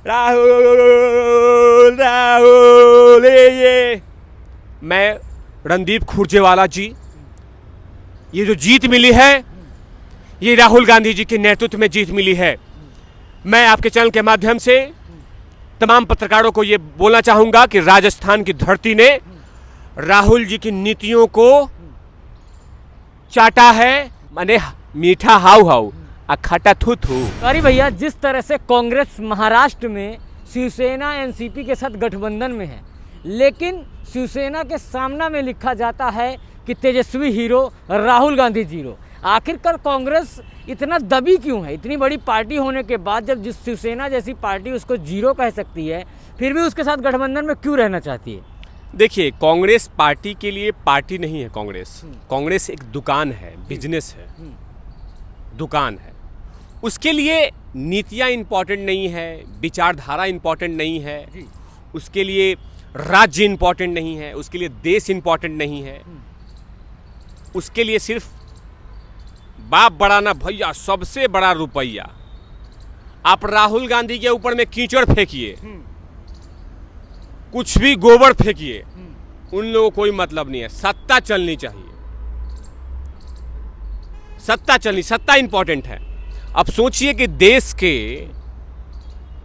राहुल राहुल ये मैं रणदीप खुरजेवाला जी, ये जो जीत मिली है ये राहुल गांधी जी के नेतृत्व में जीत मिली है। मैं आपके चैनल के माध्यम से तमाम पत्रकारों को ये बोलना चाहूँगा कि राजस्थान की धरती ने राहुल जी की नीतियों को चाटा है, माने मीठा हाउ हाउ और खट्टा थू थू। अरे भैया, जिस तरह से कांग्रेस महाराष्ट्र में शिवसेना एनसीपी के साथ गठबंधन में है, लेकिन शिवसेना के सामना में लिखा जाता है कि तेजस्वी हीरो राहुल गांधी जीरो। आखिरकार कांग्रेस इतना दबी क्यों है? इतनी बड़ी पार्टी होने के बाद जब जिस शिवसेना जैसी पार्टी उसको जीरो कह सकती है, फिर भी उसके साथ गठबंधन में क्यों रहना चाहती है? देखिए, कांग्रेस पार्टी के लिए पार्टी नहीं है। कांग्रेस एक दुकान है, बिजनेस है, दुकान है। उसके लिए नीतियाँ इम्पोर्टेंट नहीं है, विचारधारा इम्पोर्टेंट नहीं है, उसके लिए राज्य इम्पोर्टेंट नहीं है, उसके लिए देश इम्पोर्टेंट नहीं है। उसके लिए सिर्फ बाप बड़ा ना भैया, सबसे बड़ा रुपया। आप राहुल गांधी के ऊपर में कीचड़ फेंकिए, कुछ भी गोबर फेंकिए, उन लोगों को कोई मतलब नहीं है। सत्ता चलनी चाहिए, सत्ता इंपॉर्टेंट है। अब सोचिए कि देश के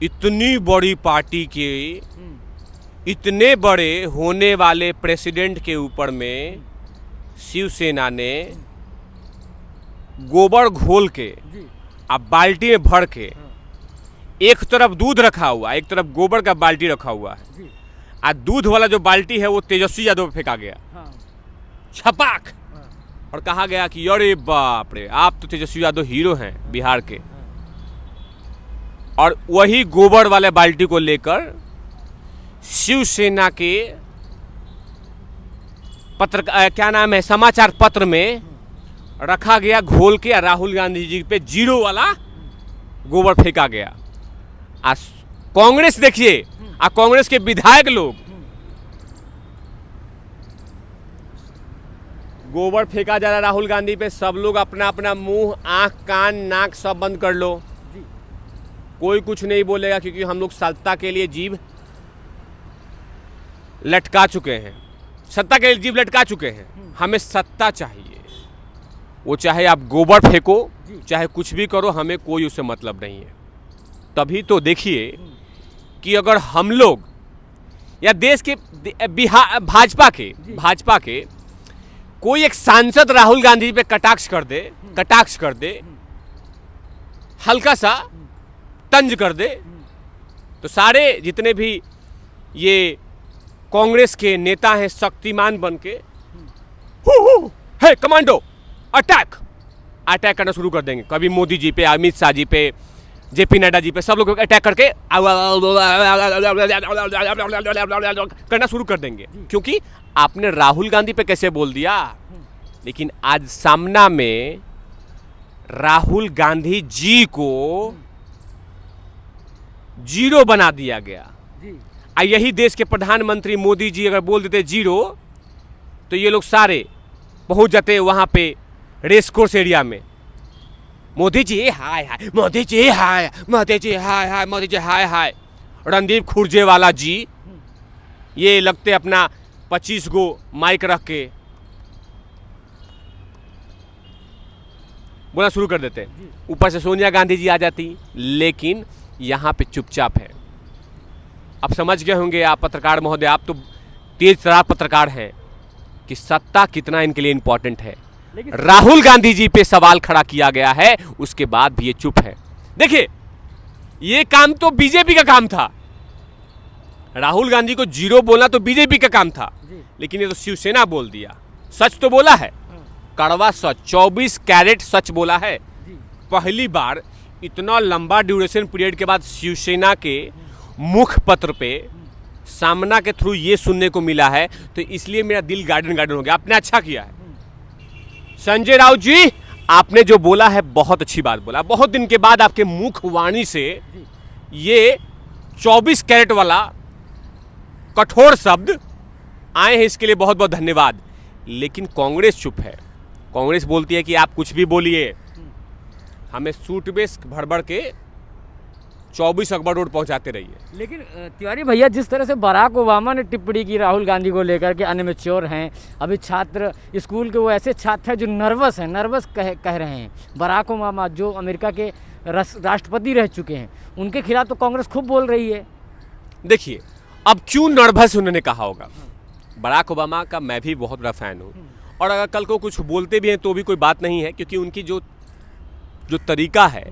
इतनी बड़ी पार्टी के इतने बड़े होने वाले प्रेसिडेंट के ऊपर में शिवसेना ने गोबर घोल के अब बाल्टी में भर के, एक तरफ दूध रखा हुआ, एक तरफ गोबर का बाल्टी रखा हुआ है, और दूध वाला जो बाल्टी है वो तेजस्वी यादव पे फेंका गया, छपाक, और कहा गया कि अरे बाप रे, आप तो तेजस्वी यादव हीरो हैं बिहार के। और वही गोबर वाले बाल्टी को लेकर शिवसेना के क्या नाम है, समाचार पत्र में रखा गया घोल के, राहुल गांधी जी पे जीरो वाला गोबर फेंका गया। आज कांग्रेस देखिए, कांग्रेस के विधायक लोग, गोबर फेंका जा रहा है राहुल गांधी पे, सब लोग अपना अपना मुंह, आंख, कान, नाक सब बंद कर लो, कोई कुछ नहीं बोलेगा, क्योंकि हम लोग सत्ता के लिए जीभ लटका चुके हैं, सत्ता के लिए जीभ लटका चुके हैं। हमें सत्ता चाहिए, वो चाहे आप गोबर फेंको, चाहे कुछ भी करो, हमें कोई उससे मतलब नहीं है। तभी तो देखिए कि अगर हम लोग या देश के भाजपा के कोई एक सांसद राहुल गांधी पे कटाक्ष कर दे, हल्का सा तंज कर दे, तो सारे जितने भी ये कांग्रेस के नेता हैं शक्तिमान बन के है कमांडो अटैक करना शुरू कर देंगे। कभी मोदी जी पे, अमित शाह जी पे, जेपी नड्डा जी पे, सब लोग अटैक करके करना शुरू कर देंगे, क्योंकि आपने राहुल गांधी पे कैसे बोल दिया। लेकिन आज सामना में राहुल गांधी जी को जीरो बना दिया गया। यही देश के प्रधानमंत्री मोदी जी अगर बोल देते जीरो, तो ये लोग सारे पहुंच जाते वहां पे रेस कोर्स एरिया में, मोदी जी हाय हाय, मोदी जी हाय, मोदी जी हाय हाय, मोदी जी हाय हाय। रणदीप खुरजेवाला जी ये लगते अपना 25 गो माइक रख के बोलना शुरू कर देते, ऊपर से सोनिया गांधी जी आ जाती, लेकिन यहाँ पे चुपचाप है। अब समझ गए होंगे आप पत्रकार महोदय, आप तो तेज तरार पत्रकार हैं, कि सत्ता कितना इनके लिए इंपॉर्टेंट है। राहुल गांधी जी पे सवाल खड़ा किया गया है, उसके बाद भी ये चुप है। देखिए, ये काम तो बीजेपी का काम था, राहुल गांधी को जीरो बोलना तो बीजेपी का काम था, लेकिन ये तो शिवसेना बोल दिया। सच तो बोला है, कड़वा सच, 24 कैरेट सच बोला है। पहली बार इतना लंबा ड्यूरेशन पीरियड के बाद शिवसेना के मुख्य पत्र पे सामना के थ्रू ये सुनने को मिला है, तो इसलिए मेरा दिल गार्डन हो गया। आपने अच्छा किया है संजय राउत जी, आपने जो बोला है बहुत अच्छी बात बोला। बहुत दिन के बाद आपके मुख वाणी से ये 24 कैरेट वाला कठोर शब्द आए हैं, इसके लिए बहुत बहुत धन्यवाद। लेकिन कांग्रेस चुप है। कांग्रेस बोलती है कि आप कुछ भी बोलिए, हमें सूट बेस भर भर के 24 अकबर रोड पहुंचाते रहिए। लेकिन तिवारी भैया, जिस तरह से बराक ओबामा ने टिप्पणी की राहुल गांधी को लेकर के अनमेच्योर हैं, अभी छात्र स्कूल के वो ऐसे छात्र हैं जो नर्वस हैं, नर्वस कह रहे हैं। बराक ओबामा जो अमेरिका के राष्ट्रपति रह चुके हैं, उनके खिलाफ तो कांग्रेस खूब बोल रही है। देखिए, अब क्यों नर्वस उन्होंने कहा होगा। बराक ओबामा का मैं भी बहुत बड़ा फ़ैन हूँ, और अगर कल को कुछ बोलते भी हैं तो भी कोई बात नहीं है, क्योंकि उनकी जो तरीका है,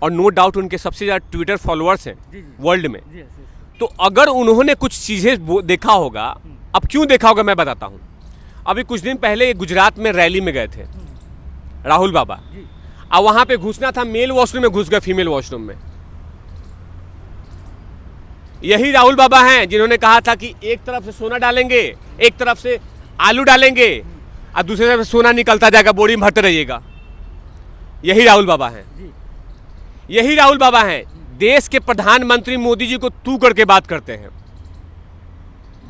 और नो डाउट उनके सबसे ज़्यादा ट्विटर फॉलोअर्स हैं वर्ल्ड में। तो अगर उन्होंने कुछ चीज़ें देखा होगा, अब क्यों देखा होगा मैं बताता हूँ। अभी कुछ दिन पहले गुजरात में रैली में गए थे राहुल बाबा, अब वहाँ पे घुसना था, मेल वॉशरूम में घुस गए फीमेल वॉशरूम में। यही राहुल बाबा हैं जिन्होंने कहा था कि एक तरफ से सोना डालेंगे, एक तरफ से आलू डालेंगे, और दूसरी तरफ से सोना निकलता जाएगा, बोरी में भरते रहिएगा। यही राहुल बाबा हैं, यही राहुल बाबा हैं। देश के प्रधानमंत्री मोदी जी को तू करके बात करते हैं,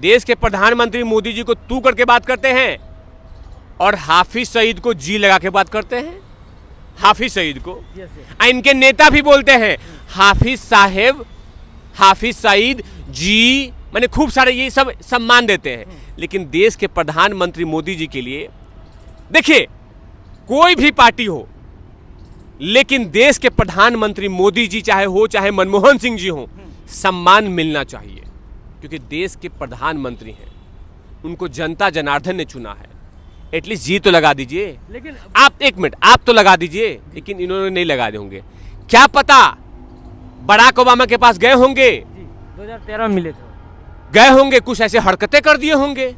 देश के प्रधानमंत्री मोदी जी को तू करके बात करते हैं, और हाफिज सईद को जी लगा के बात करते हैं। हाफिज सईद को इनके नेता भी बोलते हैं हाफिज साहेब, हाफिज सईद जी, मैंने खूब सारे ये सब सम्मान देते हैं। लेकिन देश के प्रधानमंत्री मोदी जी के लिए, देखिए कोई भी पार्टी हो, लेकिन देश के प्रधानमंत्री मोदी जी चाहे मनमोहन सिंह जी हो, सम्मान मिलना चाहिए, क्योंकि देश के प्रधानमंत्री हैं, उनको जनता जनार्दन ने चुना है। एटलीस्ट जी तो लगा दीजिए। लेकिन आप एक मिनट, आप तो लगा दीजिए, लेकिन इन्होंने नहीं लगा दे होंगे। क्या पता बराक ओबामा के पास गए होंगे, 2013 में मिले थे, गए होंगे, कुछ ऐसे हरकतें कर दिए होंगे।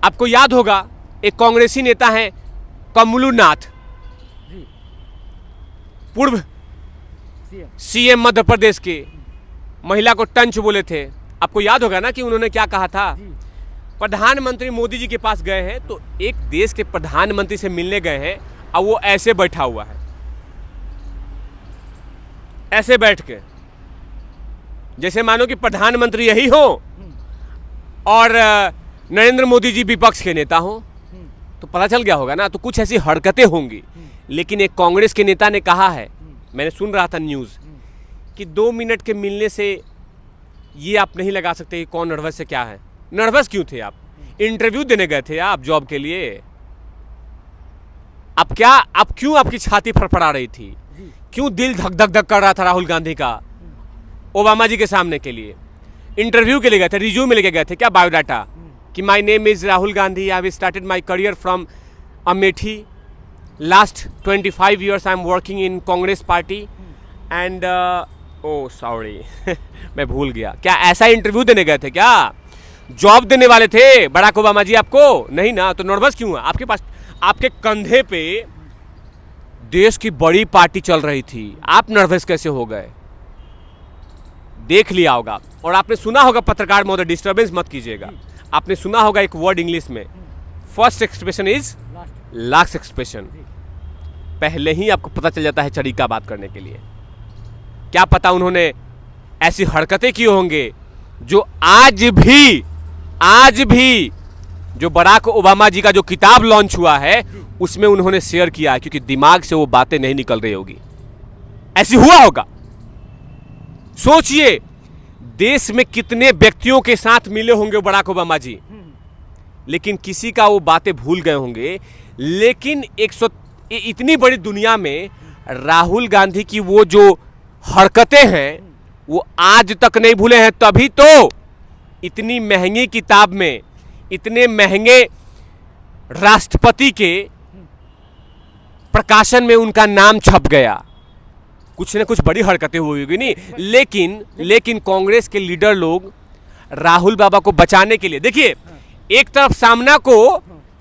आपको याद होगा एक कांग्रेसी नेता हैं कमलनाथ, पूर्व सीएम मध्य प्रदेश के, महिला को टंच बोले थे। आपको याद होगा ना कि उन्होंने क्या कहा था। प्रधानमंत्री मोदी जी के पास गए हैं, तो एक देश के प्रधानमंत्री से मिलने गए हैं, और वो ऐसे बैठा हुआ है, ऐसे बैठ के, जैसे मानो कि प्रधानमंत्री यही हो और नरेंद्र मोदी जी विपक्ष के नेता हो। तो पता चल गया होगा ना। तो कुछ ऐसी हरकतें होंगी। लेकिन एक कांग्रेस के नेता ने कहा है, मैंने सुन रहा था न्यूज़, कि 2 मिनट के मिलने से ये आप नहीं लगा सकते कि कौन नर्वस है क्या है। नर्वस क्यों थे आप? इंटरव्यू देने गए थे आप जॉब के लिए। अब क्यों आपकी छाती फड़फड़ा रही थी? क्यों दिल धक धक धक कर रहा था राहुल गांधी का ओबामा जी के सामने के लिए? इंटरव्यू के लिए गए थे, रिज्यूम लेके गए थे क्या, बायोडाटा, कि my name is Rahul Gandhi, I have started my career from Amethi, last 25 years I am working in Congress party and oh sorry मैं भूल गया। क्या ऐसा इंटरव्यू देने गए थे क्या? जॉब देने वाले थे बराक ओबामा जी आपको? नहीं ना। तो नर्वस क्यों है? आपके पास, आपके कंधे पे देश की बड़ी पार्टी चल रही थी, आप नर्वस कैसे हो गए? देख लिया होगा। और आपने सुना होगा, पत्रकार महोदय डिस्टर्बेंस मत कीजिएगा, आपने सुना होगा एक वर्ड इंग्लिश में, first expression is last expression. पहले ही आपको पता चल जाता है तरीका बात करने के लिए। क्या पता उन्होंने ऐसी हरकतें की होंगे जो आज भी जो बराक ओबामा जी का जो किताब लॉन्च हुआ है उसमें उन्होंने शेयर किया है, क्योंकि दिमाग से वो बातें नहीं निकल रही होगी। ऐसी हुआ होगा। सोचिए, देश में कितने व्यक्तियों के साथ मिले होंगे बराक ओबामा जी, लेकिन किसी का वो बातें भूल गए होंगे। लेकिन इतनी बड़ी दुनिया में राहुल गांधी की वो जो हरकतें हैं वो आज तक नहीं भूले हैं। तभी तो इतनी महंगी किताब में, इतने महंगे राष्ट्रपति के प्रकाशन में उनका नाम छप गया। कुछ न कुछ बड़ी हरकतें हुई होगी नहीं। लेकिन कांग्रेस के लीडर लोग राहुल बाबा को बचाने के लिए, देखिए एक तरफ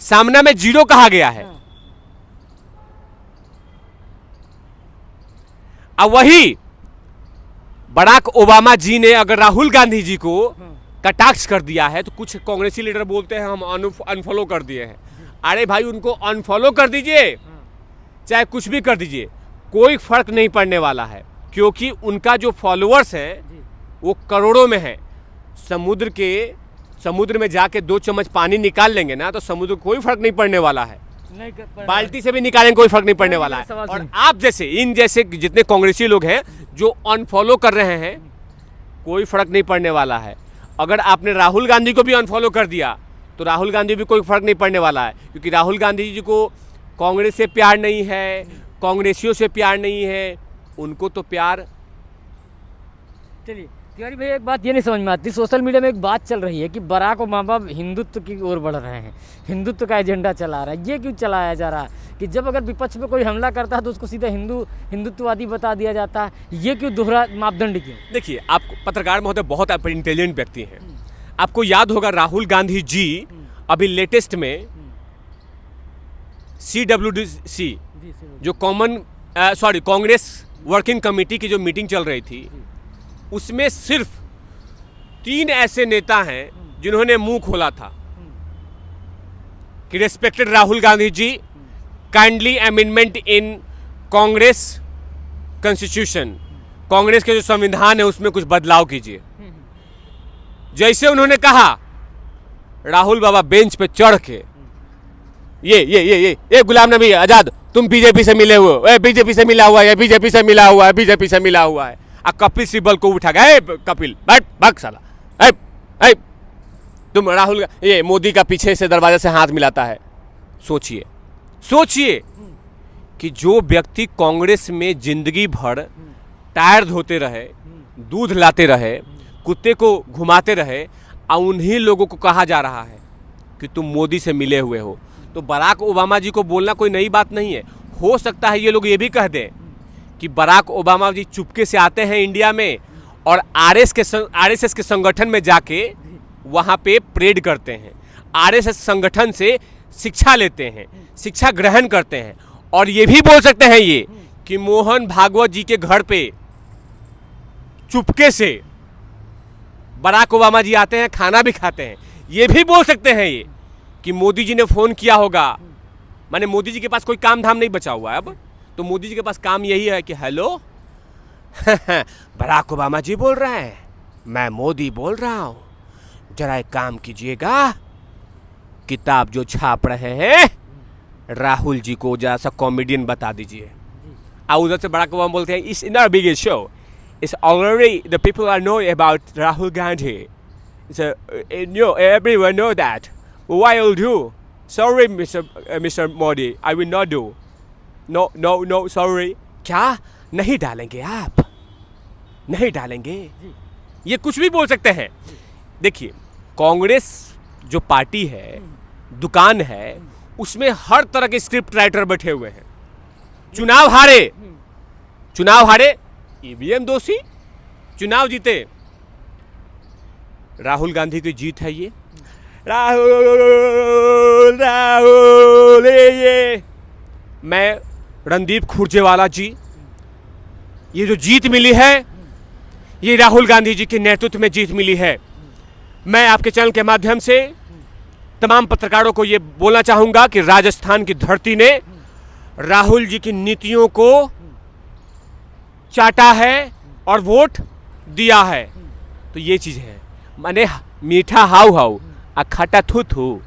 सामना में जीरो कहा गया है, अब वही बराक ओबामा जी ने अगर राहुल गांधी जी को कटाक्ष कर दिया है तो कुछ कांग्रेसी लीडर बोलते हैं हम अनफॉलो कर दिए हैं। अरे भाई, उनको अनफॉलो कर दीजिए, चाहे कुछ भी कर दीजिए, कोई फर्क नहीं पड़ने वाला है, क्योंकि उनका जो फॉलोअर्स हैं वो करोड़ों में है। समुद्र में जाके 2 चम्मच पानी निकाल लेंगे ना तो समुद्र को कोई फर्क नहीं पड़ने वाला है। बाल्टी से भी निकालेंगे कोई फर्क नहीं पड़ने वाला है। और आप जैसे जितने कांग्रेसी लोग हैं जो अनफॉलो कर रहे हैं, कोई फर्क नहीं पड़ने वाला है। अगर आपने राहुल गांधी को भी अनफॉलो कर दिया तो राहुल गांधी भी कोई फर्क नहीं पड़ने वाला है, क्योंकि राहुल गांधी जी को कांग्रेस से प्यार नहीं है, कांग्रेसियों से प्यार नहीं है, उनको तो प्यार। चलिए तिवारी भाई, एक बात ये नहीं समझ में आती, सोशल मीडिया में एक बात चल रही है कि बराक ओबामा हिंदुत्व की ओर बढ़ रहे हैं, हिंदुत्व का एजेंडा चला रहा है। ये क्यों चलाया जा रहा है कि जब अगर विपक्ष पे कोई हमला करता है तो उसको सीधा हिंदुत्ववादी बता दिया जाता है? ये क्यों दोहरा मापदंड क्यों? देखिए, आप पत्रकार महोदय बहुत इंटेलिजेंट व्यक्ति हैं। आपको याद होगा राहुल गांधी जी अभी लेटेस्ट में CWDC जो कांग्रेस वर्किंग कमेटी की जो मीटिंग चल रही थी, उसमें सिर्फ 3 ऐसे नेता हैं जिन्होंने मुंह खोला था कि respected Rahul Gandhi ji, kindly amendment in Congress constitution, Congress के जो संविधान है उसमें कुछ बदलाव कीजिए। जैसे उन्होंने कहा, राहुल बाबा बेंच पे चढ़ के ये गुलाम नबी आजाद, तुम बीजेपी से मिले हुए हो, बीजेपी से मिला हुआ है, बीजेपी से मिला हुआ है, बीजेपी से मिला हुआ है। कपिल सिब्बल को उठा गया, कपिल बैठ भाग साला, तुम राहुल ये मोदी का पीछे से दरवाजे से हाथ मिलाता है। सोचिए कि जो व्यक्ति कांग्रेस में जिंदगी भर टायर धोते रहे, दूध लाते रहे, कुत्ते को घुमाते रहे, और उन्हीं लोगों को कहा जा रहा है कि तुम मोदी से मिले हुए हो। तो बराक ओबामा जी को बोलना कोई नई बात नहीं है। हो सकता है ये लोग ये भी कह दें कि बराक ओबामा जी चुपके से आते हैं इंडिया में और आरएसएस के संगठन में जाके वहाँ पे परेड करते हैं, आरएसएस संगठन से शिक्षा लेते हैं, शिक्षा ग्रहण करते हैं। और ये भी बोल सकते हैं ये कि मोहन भागवत जी के घर पे चुपके से बराक ओबामा जी आते हैं, खाना भी खाते हैं। ये भी बोल सकते हैं ये कि मोदी जी ने फ़ोन किया होगा, माने मोदी जी के पास कोई काम धाम नहीं बचा हुआ है अब, तो मोदी जी के पास काम यही है कि हेलो बराक ओबामा जी बोल रहे हैं, मैं मोदी बोल रहा हूँ, जरा एक काम कीजिएगा, किताब जो छाप रहे हैं राहुल जी को जरा सा कॉमेडियन बता दीजिए। और उधर से बराक ओबामा बोलते हैं, it's in our biggest show, it's already the people are know about Rahul Gandhi, everyone know that, why will do, sorry mister Modi, I will not do, no sorry. क्या नहीं डालेंगे आप? नहीं डालेंगे? ये कुछ भी बोल सकते हैं। देखिए, कांग्रेस जो पार्टी है, दुकान है, उसमें हर तरह के स्क्रिप्ट राइटर बैठे हुए हैं। चुनाव हारे ईवीएम दोषी, चुनाव जीते राहुल गांधी की जीत है। ये राहुल ये मैं रणदीप खुरजेवाला जी, ये जो जीत मिली है ये राहुल गांधी जी के नेतृत्व में जीत मिली है। मैं आपके चैनल के माध्यम से तमाम पत्रकारों को ये बोलना चाहूँगा कि राजस्थान की धरती ने राहुल जी की नीतियों को चाटा है और वोट दिया है। तो ये चीज़ है, माने मीठा हाउ हाउ, खट्टा थू थू।